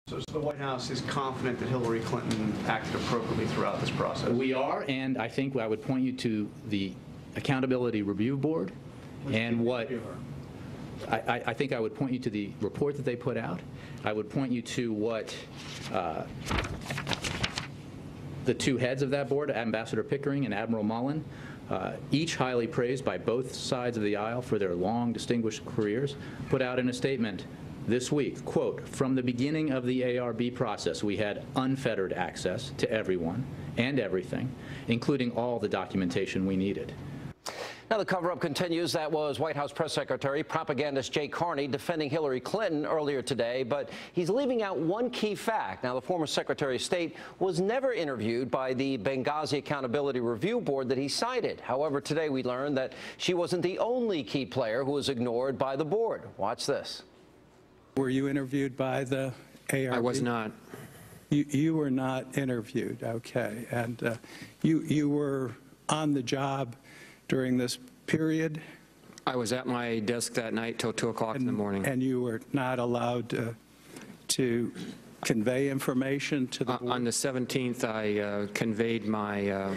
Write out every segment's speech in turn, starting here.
So the White House is confident that Hillary Clinton acted appropriately throughout this process? We are, and I think I would point you to the Accountability Review Board and what I think I would point you to the report that they put out. I would point you to what the two heads of that board, Ambassador Pickering and Admiral Mullen, each highly praised by both sides of the aisle for their long, distinguished careers, put out in a statement this week, quote, "From the beginning of the ARB process, we had unfettered access to everyone and everything, including all the documentation we needed." Now the cover-up continues. That was White House Press Secretary, propagandist Jay Carney, defending Hillary Clinton earlier today, but he's leaving out one key fact. Now, the former Secretary of State was never interviewed by the Benghazi Accountability Review Board that he cited. However, today we learned that she wasn't the only key player who was ignored by the board. Watch this. Were you interviewed by the ARB? I was not. You were not interviewed, okay. And you were on the job during this period? I was at my desk that night till 2 o'clock in the morning. And you were not allowed to convey information to the board? On the 17th, I conveyed my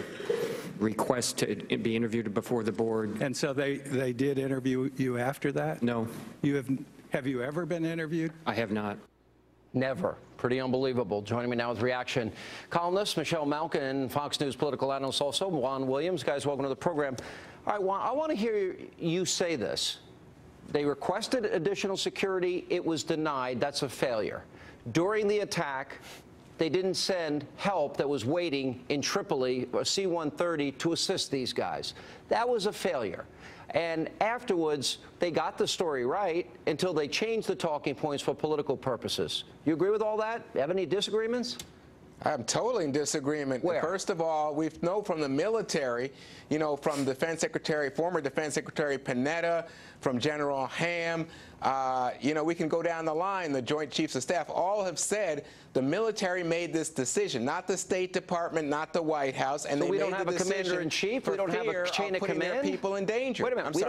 request to be interviewed before the board. And so they did interview you after that? No. Have you ever been interviewed? I have not. Never. Pretty unbelievable. Joining me now with reaction, columnist Michelle Malkin and Fox News political analyst also Juan Williams. Guys, welcome to the program. All right, Juan, I want to hear you say this. They requested additional security. It was denied. That's a failure. During the attack, they didn't send help that was waiting in Tripoli, a C-130, to assist these guys. That was a failure. And afterwards, they got the story right until they changed the talking points for political purposes. You agree with all that? Have any disagreements? I'm totally in disagreement. Where? First of all, we know from the military, you know, from Defense Secretary, former Defense Secretary Panetta, from General Ham, you know, we can go down the line. The Joint Chiefs of Staff all have said the military made this decision, not the State Department, not the White House, and So they we made don't have a commander-in-chief. We don't have a chain of command. Their people in danger. Wait a minute. We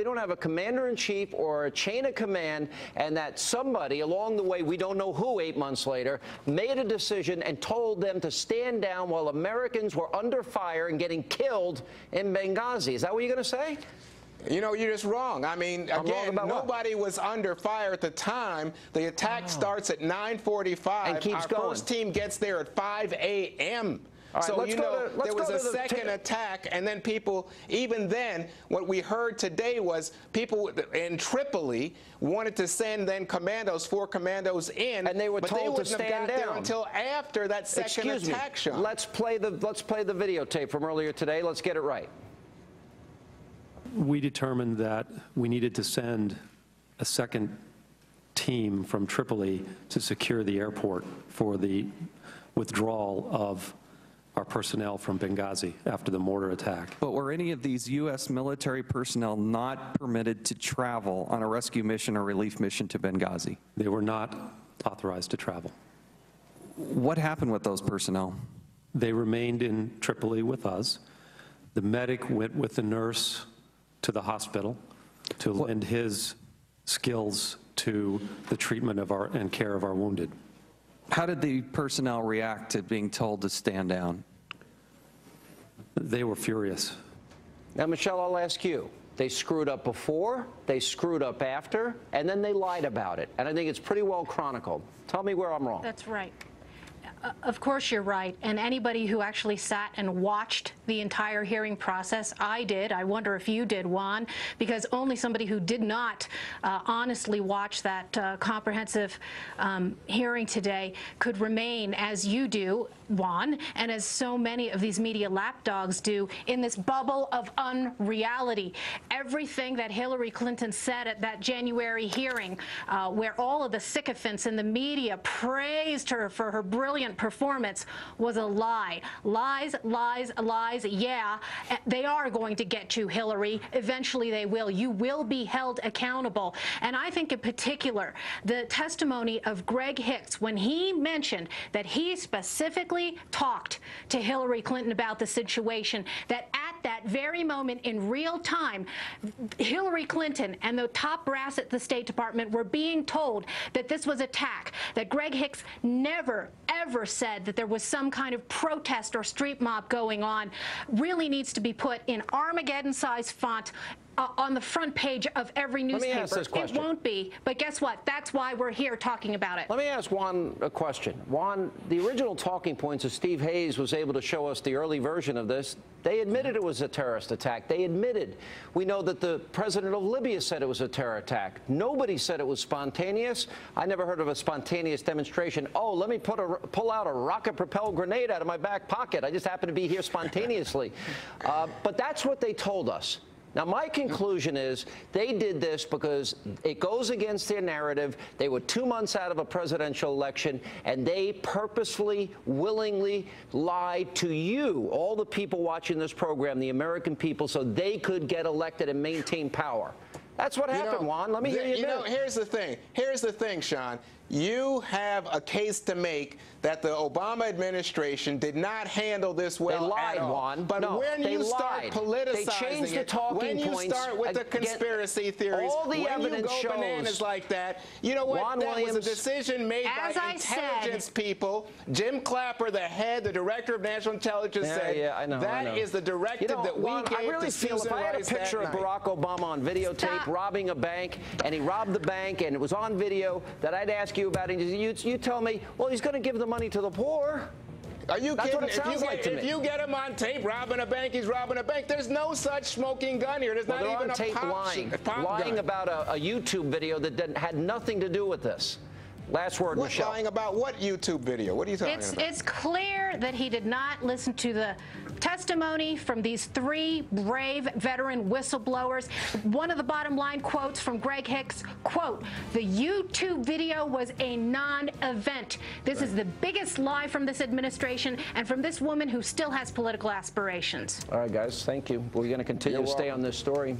don't have a commander-in-chief or a chain of command, and that somebody along the way, we don't know who, 8 months later, made a decision and told them to stand down while Americans were under fire and getting killed in Benghazi. Is that what you're going to say? You know, you're just wrong. I mean, again, nobody was under fire at the time. The attack starts at 9:45. And keeps going. Our first team gets there at 5 a.m. Right, so, you know, there was a second attack, and then people, even then, what we heard today was people in Tripoli wanted to send then commandos, 4 commandos in, and they were told to stand down until after that second attack shot. Let's play the videotape from earlier today. Let's get it right. We determined that we needed to send a second team from Tripoli to secure the airport for the withdrawal of our personnel from Benghazi after the mortar attack. But were any of these U.S. military personnel not permitted to travel on a rescue mission or relief mission to Benghazi? They were not authorized to travel. What happened with those personnel? They remained in Tripoli with us. The medic went with the nurse to the hospital to lend his skills to the treatment of and care of our wounded. How did the personnel react to being told to stand down? They were furious. Now, Michelle, I'll ask you. They screwed up before, they screwed up after, and then they lied about it. And I think it's pretty well chronicled. Tell me where I'm wrong. That's right. Of course you're right, and anybody who actually sat and watched the entire hearing process, I did. I wonder if you did, Juan, because only somebody who did not honestly watch that comprehensive hearing today could remain, as you do, Juan, and as so many of these media lapdogs do, in this bubble of unreality. Everything that Hillary Clinton said at that January hearing, where all of the sycophants in the media praised her for her brilliant performance, was a lie. Lies, lies, lies, guys, yeah, they are going to get to Hillary. Eventually they will. You will be held accountable. And I think in particular, the testimony of Greg Hicks, when he mentioned that he specifically talked to Hillary Clinton about the situation, that at that very moment in real time, Hillary Clinton and the top brass at the State Department were being told that this was attack, that Greg Hicks never, ever said that there was some kind of protest or street mob going on, really needs to be put in Armageddon-sized font on the front page of every newspaper. Let me ask this question. It won't be, but guess what? That's why we're here talking about it. Let me ask Juan a question. Juan, the original talking points of Steve Hayes was able to show us the early version of this. They admitted it was a terrorist attack. They admitted. We know that the president of Libya said it was a terror attack. Nobody said it was spontaneous. I never heard of a spontaneous demonstration. Oh, let me pull out a rocket-propelled grenade out of my back pocket. I just happen to be here spontaneously. But that's what they told us. Now, my conclusion is they did this because it goes against their narrative. They were 2 months out of a presidential election, and they purposefully, willingly lied to you, all the people watching this program, the American people, so they could get elected and maintain power. That's what happened, Juan. Let me hear you. Here's the thing. Here's the thing, Sean. You have a case to make that the Obama administration did not handle this well. They lied, at all. Juan. But no, when you start politicizing they changed the talking when you points start with the conspiracy theories, all the when evidence you go shows bananas like that, you know what? Juan that Williams, was a decision made by intelligence people. Jim Clapper, the head, the director of national intelligence, said I know. That is the directive that we Juan, gave I really to feel Susan if I had a Rice picture of that Barack Obama on videotape robbing a bank, and he robbed the bank, and it was on video, that I'd ask you about it, and you tell me, well, he's going to give the money to the poor. Are you That's kidding? what it sounds like to me. If you get him on tape robbing a bank, he's robbing a bank. There's no such smoking gun here. There's not even on tape lying gun. about a YouTube video that had nothing to do with this. Last word, Michelle. Lying about what YouTube video? What are you talking about? It's clear that he did not listen to the testimony from these 3 brave veteran whistleblowers. One of the bottom line quotes from Greg Hicks, quote, "The YouTube video was a non-event." This is the biggest lie from this administration and from this woman who still has political aspirations. All right, guys, thank you. We're going to continue to stay on this story.